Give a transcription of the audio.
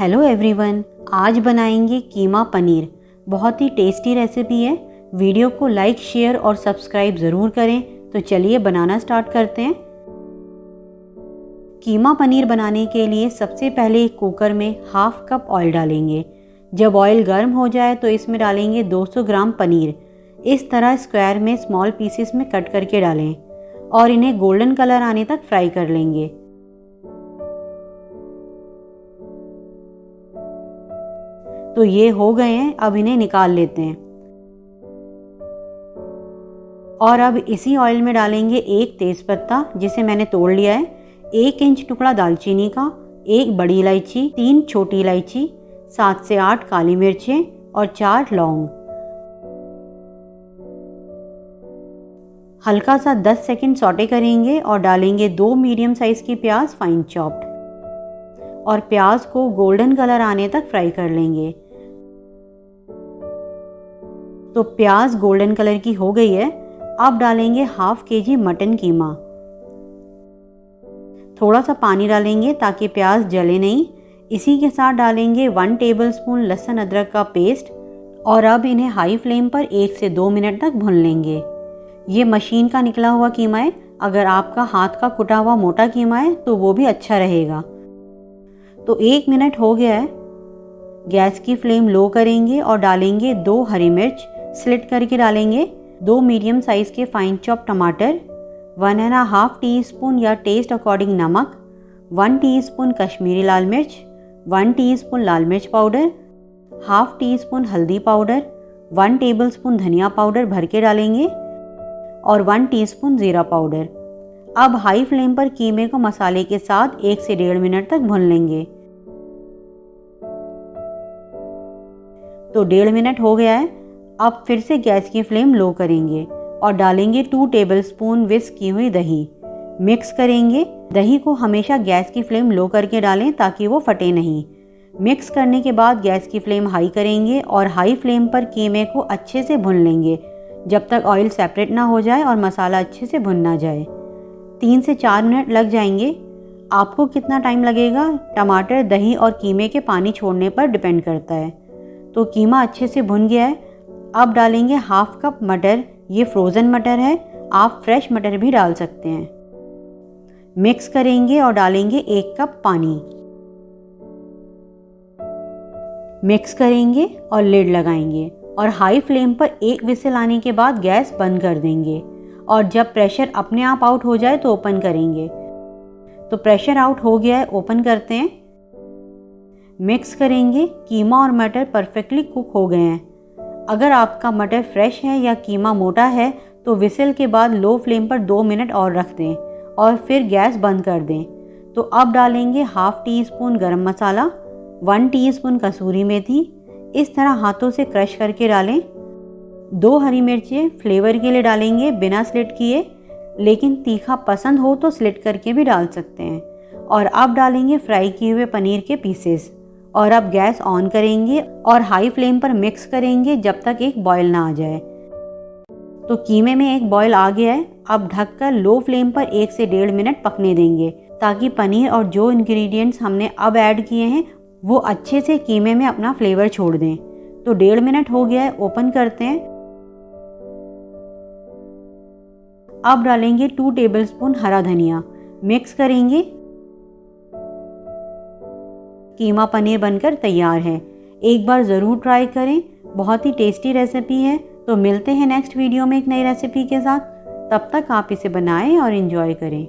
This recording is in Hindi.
हेलो एवरीवन, आज बनाएंगे कीमा पनीर। बहुत ही टेस्टी रेसिपी है। वीडियो को लाइक, शेयर और सब्सक्राइब ज़रूर करें। तो चलिए बनाना स्टार्ट करते हैं। कीमा पनीर बनाने के लिए सबसे पहले एक कुकर में हाफ कप ऑयल डालेंगे। जब ऑयल गर्म हो जाए तो इसमें डालेंगे 200 ग्राम पनीर। इस तरह स्क्वायर में स्मॉल पीसेस में कट करके डालें और इन्हें गोल्डन कलर आने तक फ्राई कर लेंगे। तो ये हो गए हैं, अब इन्हें निकाल लेते हैं। और अब इसी ऑयल में डालेंगे एक तेज़पत्ता जिसे मैंने तोड़ लिया है, 1 इंच टुकड़ा दालचीनी का, 1 बड़ी इलायची, 3 छोटी इलायची, 7 से 8 काली मिर्चें और 4 लौंग। हल्का सा 10 सेकंड सौटे करेंगे और डालेंगे 2 मीडियम साइज की प्याज फाइन चॉप्ड और प्याज को गोल्डन कलर आने तक फ्राई कर लेंगे। तो प्याज गोल्डन कलर की हो गई है। अब डालेंगे हाफ केजी मटन कीमा। थोड़ा सा पानी डालेंगे ताकि प्याज जले नहीं। इसी के साथ डालेंगे 1 टेबलस्पून लहसुन अदरक का पेस्ट और अब इन्हें हाई फ्लेम पर 1 से 2 मिनट तक भून लेंगे। ये मशीन का निकला हुआ कीमा है। अगर आपका हाथ का कुटा हुआ मोटा कीमा है तो वो भी अच्छा रहेगा। तो 1 मिनट हो गया है। गैस की फ्लेम लो करेंगे और डालेंगे 2 हरी मिर्च स्लिट करके डालेंगे, 2 मीडियम साइज के फाइन चॉप टमाटर, 1.5 टीस्पून या टेस्ट अकॉर्डिंग नमक, 1 टीस्पून कश्मीरी लाल मिर्च, 1 टीस्पून लाल मिर्च पाउडर, हाफ टीस्पून हल्दी पाउडर, 1 टेबलस्पून धनिया पाउडर भर के डालेंगे और 1 टीस्पून जीरा पाउडर। अब हाई फ्लेम पर कीमे को मसाले के साथ 1 से 1.5 मिनट तक भून लेंगे। तो 1.5 मिनट हो गया है। अब फिर से गैस की फ्लेम लो करेंगे और डालेंगे 2 टेबलस्पून विस्क की हुई दही। मिक्स करेंगे। दही को हमेशा गैस की फ्लेम लो करके डालें ताकि वो फटे नहीं। मिक्स करने के बाद गैस की फ्लेम हाई करेंगे और हाई फ्लेम पर कीमे को अच्छे से भून लेंगे जब तक ऑयल सेपरेट ना हो जाए और मसाला अच्छे से भुन ना जाए। 3 से 4 मिनट लग जाएंगे। आपको कितना टाइम लगेगा टमाटर, दही और कीमे के पानी छोड़ने पर डिपेंड करता है। तो कीमा अच्छे से भुन गया है। अब डालेंगे हाफ कप मटर। ये फ्रोज़न मटर है, आप फ्रेश मटर भी डाल सकते हैं। मिक्स करेंगे और डालेंगे 1 कप पानी। मिक्स करेंगे और लिड लगाएंगे और हाई फ्लेम पर 1 विसल आने के बाद गैस बंद कर देंगे और जब प्रेशर अपने आप आउट हो जाए तो ओपन करेंगे। तो प्रेशर आउट हो गया है, ओपन करते हैं। मिक्स करेंगे। कीमा और मटर परफेक्टली कुक हो गए हैं। अगर आपका मटर फ्रेश है या कीमा मोटा है तो विसल के बाद लो फ्लेम पर 2 मिनट और रख दें और फिर गैस बंद कर दें। तो अब डालेंगे हाफ टीस्पून गरम मसाला, 1 टीस्पून कसूरी मेथी। इस तरह हाथों से क्रश करके डालें। 2 हरी मिर्चें फ्लेवर के लिए डालेंगे बिना स्लिट किए, लेकिन तीखा पसंद हो तो स्लिट करके भी डाल सकते हैं। और अब डालेंगे फ्राई किए हुए पनीर के पीसेस और अब गैस ऑन करेंगे और हाई फ्लेम पर मिक्स करेंगे जब तक एक बॉयल ना आ जाए। तो कीमे में एक बॉयल आ गया है। अब ढककर लो फ्लेम पर 1 से 1.5 मिनट पकने देंगे ताकि पनीर और जो इंग्रेडिएंट्स हमने अब ऐड किए हैं वो अच्छे से कीमे में अपना फ्लेवर छोड़ दें। तो 1.5 मिनट हो गया है, ओपन करते हैं। अब डालेंगे 2 टेबलस्पून हरा धनिया। मिक्स करेंगे। कीमा पनीर बनकर तैयार है। एक बार ज़रूर ट्राई करें, बहुत ही टेस्टी रेसिपी है। तो मिलते हैं नेक्स्ट वीडियो में एक नई रेसिपी के साथ। तब तक आप इसे बनाएं और एंजॉय करें।